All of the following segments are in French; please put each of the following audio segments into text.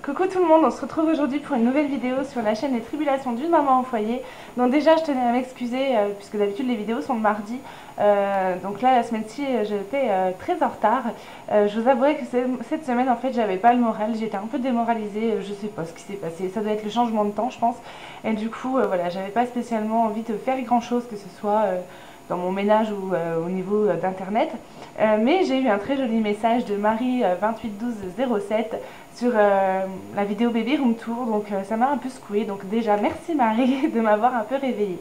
Coucou tout le monde, on se retrouve aujourd'hui pour une nouvelle vidéo sur la chaîne Les Tribulations d'une maman au foyer. Donc déjà je tenais à m'excuser puisque d'habitude les vidéos sont le mardi. Donc là la semaine-ci j'étais très en retard. Je vous avouerai que cette semaine en fait j'avais pas le moral, j'étais un peu démoralisée, je sais pas ce qui s'est passé, ça doit être le changement de temps je pense. Et du coup voilà, j'avais pas spécialement envie de faire grand chose que ce soit dans mon ménage ou au niveau d'internet. Mais j'ai eu un très joli message de Marie 281207 sur la vidéo bébé room tour, donc ça m'a un peu secouée. Donc déjà merci Marie de m'avoir un peu réveillée.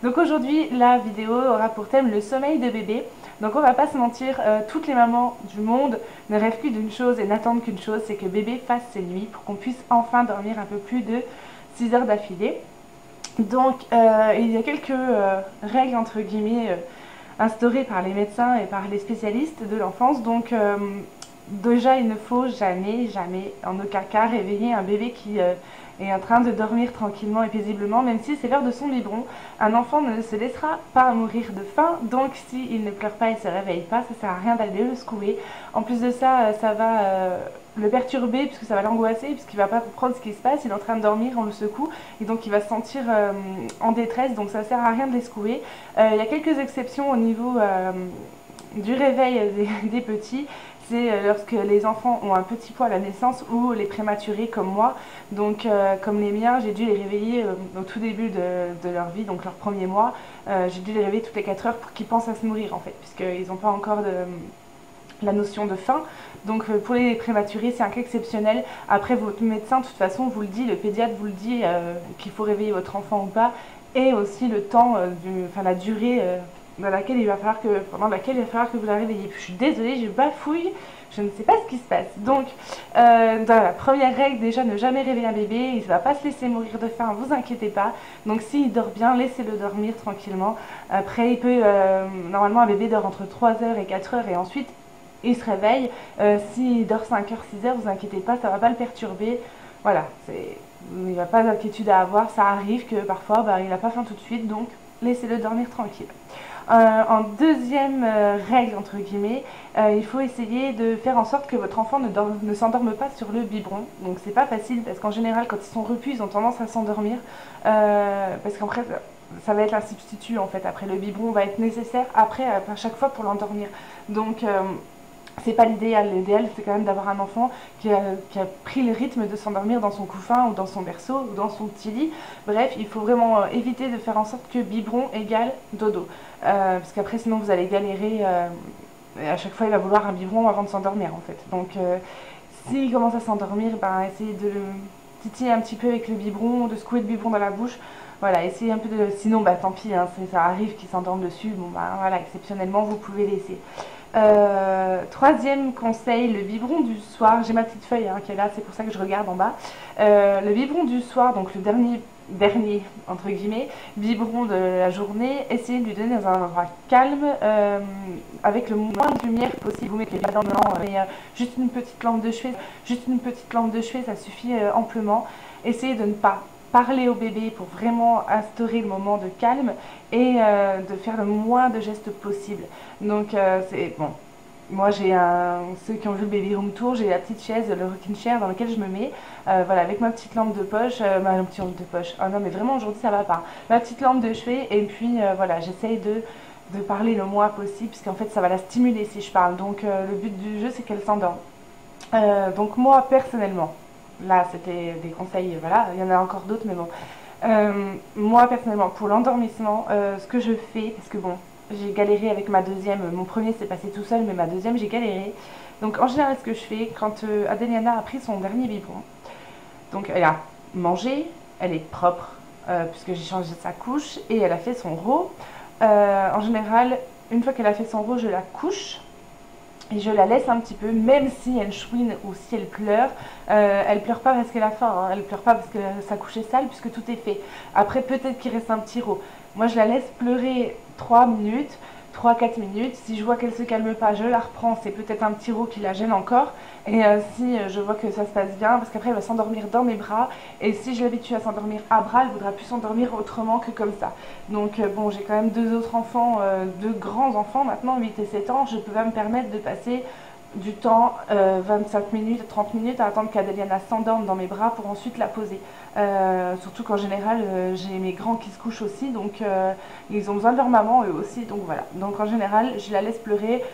Donc aujourd'hui la vidéo aura pour thème le sommeil de bébé. Donc on va pas se mentir, toutes les mamans du monde ne rêvent plus d'une chose et n'attendent qu'une chose, c'est que bébé fasse ses nuits pour qu'on puisse enfin dormir un peu plus de 6 heures d'affilée. Donc il y a quelques règles entre guillemets instaurées par les médecins et par les spécialistes de l'enfance. Donc déjà il ne faut jamais, en aucun cas réveiller un bébé qui est en train de dormir tranquillement et paisiblement, même si c'est l'heure de son biberon. Un enfant ne se laissera pas mourir de faim, donc s'il ne pleure pas et ne se réveille pas, ça sert à rien d'aller le secouer. En plus de ça, ça va le perturber puisque ça va l'angoisser, puisqu'il va pas comprendre ce qui se passe, il est en train de dormir, on le secoue et donc il va se sentir en détresse, donc ça sert à rien de les secouer. Il y a quelques exceptions au niveau du réveil des petits. C'est lorsque les enfants ont un petit poids à la naissance ou les prématurés comme moi. Donc comme les miens, j'ai dû les réveiller au tout début de leur vie, donc leur premier mois. J'ai dû les réveiller toutes les 4 heures pour qu'ils pensent à se nourrir en fait, puisqu'ils n'ont pas encore la notion de faim. Donc pour les prématurés, c'est un cas exceptionnel. Après, votre médecin, de toute façon, vous le dit, le pédiatre vous le dit, qu'il faut réveiller votre enfant ou pas. Et aussi le temps, la durée pendant laquelle il va falloir que vous la réveillez. Je suis désolée, je bafouille, je ne sais pas ce qui se passe. Donc, dans la première règle, déjà, ne jamais réveiller un bébé, il ne va pas se laisser mourir de faim, vous inquiétez pas. Donc, s'il dort bien, laissez-le dormir tranquillement. Après, il peut, normalement, un bébé dort entre 3 heures et 4 heures et ensuite, il se réveille. S'il dort 5 heures, 6 heures, vous inquiétez pas, ça ne va pas le perturber. Voilà, il n'y a pas d'inquiétude à avoir, ça arrive que parfois, il n'a pas faim tout de suite, donc laissez-le dormir tranquille. En deuxième règle, entre guillemets, il faut essayer de faire en sorte que votre enfant ne s'endorme pas sur le biberon. Donc c'est pas facile parce qu'en général, quand ils sont repus, ils ont tendance à s'endormir. Parce qu'en fait, ça va être un substitut en fait. Après, le biberon va être nécessaire après à chaque fois pour l'endormir. Donc c'est pas l'idéal. L'idéal, c'est quand même d'avoir un enfant qui a pris le rythme de s'endormir dans son couffin ou dans son berceau ou dans son petit lit. Bref, il faut vraiment éviter de faire en sorte que biberon égale dodo. Parce qu'après, sinon, vous allez galérer. Et à chaque fois, il va vouloir un biberon avant de s'endormir, en fait. Donc, s'il commence à s'endormir, essayez de le titiller un petit peu avec le biberon, de secouer le biberon dans la bouche. Voilà, essayez un peu de... Sinon, tant pis, hein, ça arrive qu'il s'endorme dessus. Bon, voilà, exceptionnellement, vous pouvez laisser. Troisième conseil, le biberon du soir. J'ai ma petite feuille qui est là, c'est pour ça que je regarde en bas. Le biberon du soir, donc le dernier entre guillemets biberon de la journée, essayez de lui donner dans un endroit calme, avec le moins de lumière possible. Vous mettez pas dans le blanc, mais juste une petite lampe de chevet, ça suffit amplement. Essayez de ne pas parler au bébé pour vraiment instaurer le moment de calme et de faire le moins de gestes possible. Donc c'est bon. Moi, ceux qui ont vu le baby room tour, j'ai la petite chaise, le rocking chair dans lequel je me mets, voilà, avec ma petite lampe de poche, ma petite lampe de poche. Oh non, mais vraiment aujourd'hui ça va pas. Ma petite lampe de chevet et puis voilà, j'essaye de parler le moins possible, puisqu'en fait ça va la stimuler si je parle. Donc le but du jeu, c'est qu'elle s'endorme. Donc moi personnellement, là c'était des conseils, voilà, il y en a encore d'autres, mais bon. Moi personnellement, pour l'endormissement, ce que je fais, parce que bon, j'ai galéré avec ma deuxième, mon premier s'est passé tout seul, mais ma deuxième j'ai galéré. Donc en général ce que je fais, quand Adeliana a pris son dernier biberon, donc elle a mangé, elle est propre, puisque j'ai changé sa couche, et elle a fait son rot. En général, une fois qu'elle a fait son rot, je la couche, et je la laisse un petit peu, même si elle chouine ou si elle pleure. Elle pleure pas parce qu'elle a faim, hein. Elle pleure pas parce que sa couche est sale, puisque tout est fait. Après, peut-être qu'il reste un petit rot. Moi, je la laisse pleurer 3 minutes, 3-4 minutes. Si je vois qu'elle se calme pas, je la reprends. C'est peut-être un petit rot qui la gêne encore. Et si je vois que ça se passe bien, parce qu'après elle va s'endormir dans mes bras. Et si je l'habitue à s'endormir à bras, elle voudra plus s'endormir autrement que comme ça. Donc bon, j'ai quand même 2 autres enfants, 2 grands enfants maintenant, 8 et 7 ans. Je peux pas me permettre de passer du temps, 25 minutes, 30 minutes à attendre qu'Adeliana s'endorme dans mes bras pour ensuite la poser. Surtout qu'en général, j'ai mes grands qui se couchent aussi, donc ils ont besoin de leur maman eux aussi, donc voilà. Donc en général, je la laisse pleurer,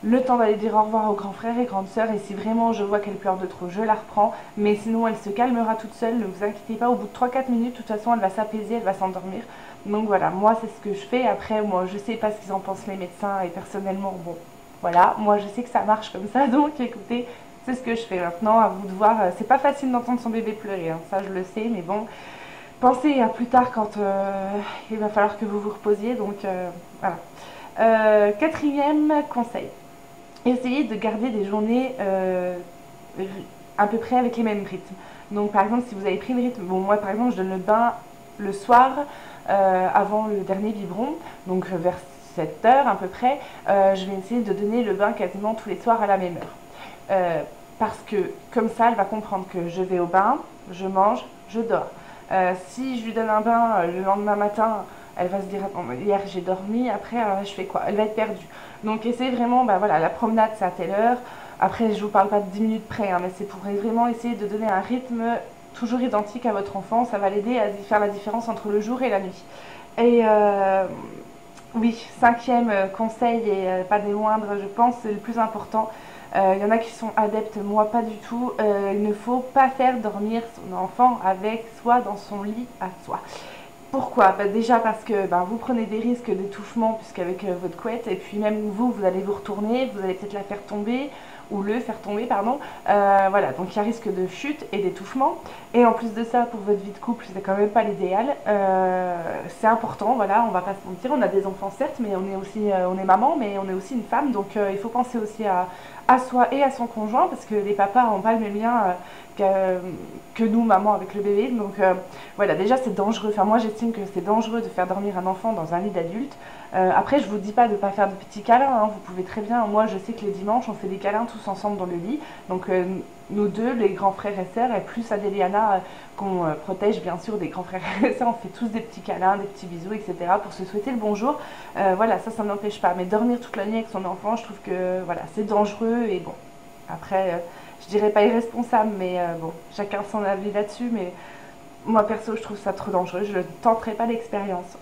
le temps d'aller dire au revoir aux grands frères et grandes sœurs, et si vraiment je vois qu'elle pleure de trop, je la reprends, mais sinon elle se calmera toute seule, ne vous inquiétez pas, au bout de 3-4 minutes, de toute façon elle va s'apaiser, elle va s'endormir. Donc voilà, moi c'est ce que je fais. Après, moi je sais pas ce qu'ils en pensent les médecins, et personnellement, bon, voilà, moi je sais que ça marche comme ça, donc écoutez, c'est ce que je fais. Maintenant, à vous de voir. C'est pas facile d'entendre son bébé pleurer, hein, ça je le sais, mais bon, pensez à plus tard quand il va falloir que vous vous reposiez, donc voilà. Quatrième conseil, essayez de garder des journées à peu près avec les mêmes rythmes. Donc par exemple, si vous avez pris le rythme, bon moi par exemple je donne le bain le soir avant le dernier biberon, donc vers 7 heures à peu près, je vais essayer de donner le bain quasiment tous les soirs à la même heure. Parce que comme ça, elle va comprendre que je vais au bain, je mange, je dors. Si je lui donne un bain le lendemain matin, elle va se dire attends, hier j'ai dormi, après je fais quoi? Elle va être perdue. Donc essayez vraiment, bah voilà, la promenade c'est à telle heure. Après je vous parle pas de 10 minutes près, hein, mais c'est pour vraiment essayer de donner un rythme toujours identique à votre enfant. Ça va l'aider à faire la différence entre le jour et la nuit. Et oui, cinquième conseil et pas des moindres, je pense, c'est le plus important. Il y en a qui sont adeptes, moi pas du tout. Il ne faut pas faire dormir son enfant avec soi dans son lit à soi. Pourquoi? Déjà parce que vous prenez des risques d'étouffement puisqu'avec votre couette, et puis même vous allez vous retourner, vous allez peut-être la faire tomber, ou le faire tomber, pardon. Voilà, donc il y a risque de chute et d'étouffement. Et en plus de ça, pour votre vie de couple, c'est quand même pas l'idéal. C'est important, voilà, on va pas se mentir, on a des enfants certes, mais on est aussi, on est maman, mais on est aussi une femme, donc il faut penser aussi à soi et à son conjoint, parce que les papas n'ont pas le même lien que nous, maman, avec le bébé. Donc voilà, déjà c'est dangereux. Enfin, moi j'estime que c'est dangereux de faire dormir un enfant dans un lit d'adulte. Après, je vous dis pas de pas faire de petits câlins, hein. Vous pouvez très bien. Moi, je sais que les dimanches, on fait des câlins tous ensemble dans le lit. Donc nous deux, les grands frères et sœurs, et plus Adeliana, qu'on protège bien sûr des grands frères et sœurs, on fait tous des petits câlins, des petits bisous, etc. pour se souhaiter le bonjour. Voilà, ça n'empêche pas. Mais dormir toute la nuit avec son enfant, je trouve que voilà, c'est dangereux. Et bon, après, je dirais pas irresponsable, mais bon, chacun son avis là-dessus. Mais moi perso, je trouve ça trop dangereux. Je ne tenterai pas l'expérience.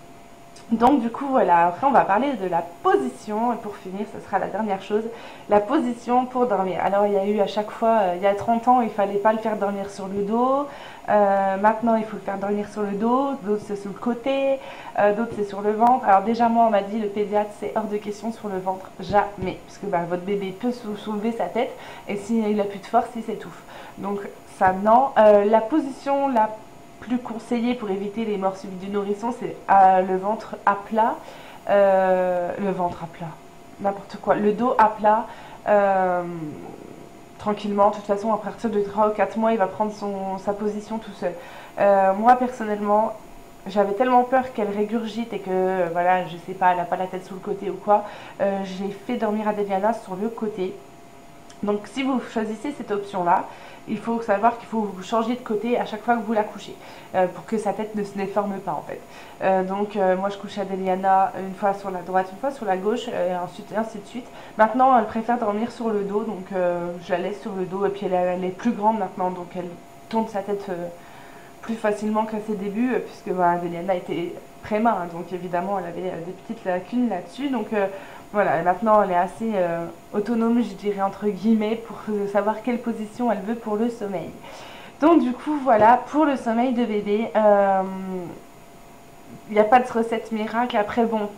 Donc du coup voilà, après on va parler de la position, et pour finir ce sera la dernière chose, la position pour dormir. Alors il y a eu à chaque fois, il y a 30 ans il fallait pas le faire dormir sur le dos, maintenant il faut le faire dormir sur le dos, d'autres c'est sur le côté, d'autres c'est sur le ventre. Alors déjà moi on m'a dit, le pédiatre, c'est hors de question sur le ventre, jamais, parce que votre bébé peut soulever sa tête, et s'il a plus de force il s'étouffe. Donc ça non. La position la plus conseillé pour éviter les morts subites du nourrisson, c'est le ventre à plat, n'importe quoi, le dos à plat, tranquillement. De toute façon, à partir de 3 ou 4 mois, il va prendre sa position tout seul. Moi, personnellement, j'avais tellement peur qu'elle régurgite et que, voilà, je sais pas, elle n'a pas la tête sous le côté ou quoi, j'ai fait dormir Adeliana sur le côté. Donc si vous choisissez cette option-là, il faut savoir qu'il faut vous changer de côté à chaque fois que vous la couchez, pour que sa tête ne se déforme pas en fait. Moi je couche Adeliana une fois sur la droite, une fois sur la gauche, ensuite et ainsi de suite. Maintenant elle préfère dormir sur le dos, donc je la laisse sur le dos, et puis elle est plus grande maintenant, donc elle tourne sa tête plus facilement qu'à ses débuts, puisque Adeliana était préma, hein, donc évidemment elle avait des petites lacunes là-dessus. Donc voilà, et maintenant elle est assez autonome, je dirais entre guillemets, pour savoir quelle position elle veut pour le sommeil. Donc du coup voilà, pour le sommeil de bébé, il n'y a pas de recette miracle. Après bon,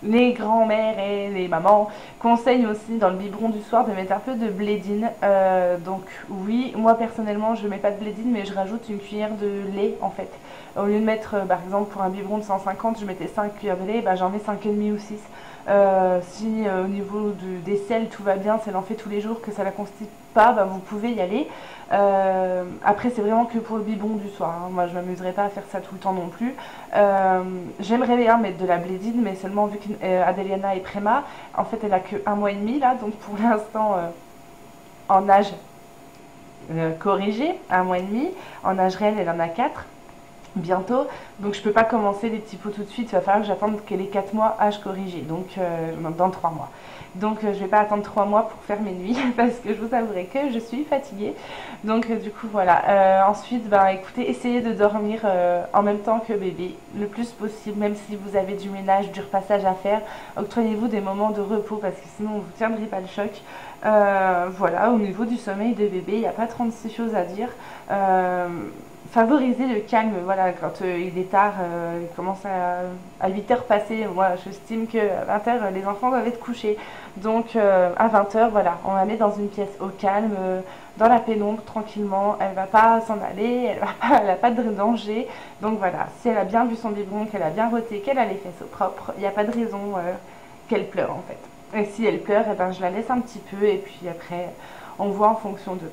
les grands-mères et les mamans conseillent aussi dans le biberon du soir de mettre un peu de blédine. Donc oui, moi personnellement je ne mets pas de blédine, mais je rajoute une cuillère de lait en fait. Au lieu de mettre par exemple pour un biberon de 150, je mettais 5 cuillères de lait, j'en mets 5,5 ou 6. Si au niveau des selles tout va bien, si elle en fait tous les jours, que ça la constipe pas, vous pouvez y aller. Après c'est vraiment que pour le biberon du soir, hein. Moi je m'amuserai pas à faire ça tout le temps non plus. J'aimerais bien mettre de la blédine, mais seulement vu qu'Adeliana est préma, en fait elle a que 1 mois et demi là, donc pour l'instant en âge corrigé, 1 mois et demi, en âge réel elle en a 4. bientôt, donc je peux pas commencer les petits pots tout de suite, il va falloir que j'attende que les 4 mois âge corrigé, donc dans 3 mois. Donc je vais pas attendre 3 mois pour faire mes nuits parce que je vous avouerai que je suis fatiguée. Donc du coup voilà. Ensuite, bah écoutez, essayez de dormir en même temps que bébé le plus possible, même si vous avez du ménage, du repassage à faire. Octroyez-vous des moments de repos parce que sinon vous ne tiendrez pas le choc. Voilà, au niveau du sommeil de bébé, il n'y a pas 36 choses à dire. Favoriser le calme, voilà, quand il est tard, il commence à 8h passées, moi j'estime qu'à 20h les enfants doivent être couchés, donc à 20h, voilà, on la met dans une pièce au calme, dans la pénombre, tranquillement, elle va pas s'en aller, elle n'a pas de danger, donc voilà, si elle a bien bu son biberon, qu'elle a bien roté, qu'elle a les fesses au propre, il n'y a pas de raison qu'elle pleure en fait. Et si elle pleure, eh ben, je la laisse un petit peu et puis après on voit en fonction d'eux.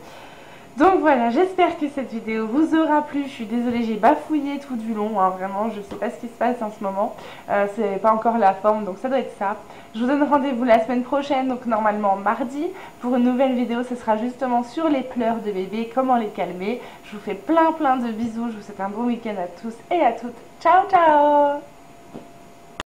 Donc voilà, j'espère que cette vidéo vous aura plu. Je suis désolée, j'ai bafouillé tout du long, hein, vraiment, je sais pas ce qui se passe en ce moment. C'est pas encore la forme, donc ça doit être ça. Je vous donne rendez-vous la semaine prochaine, donc normalement mardi, pour une nouvelle vidéo. Ce sera justement sur les pleurs de bébé, comment les calmer. Je vous fais plein de bisous, je vous souhaite un bon week-end à tous et à toutes. Ciao ciao!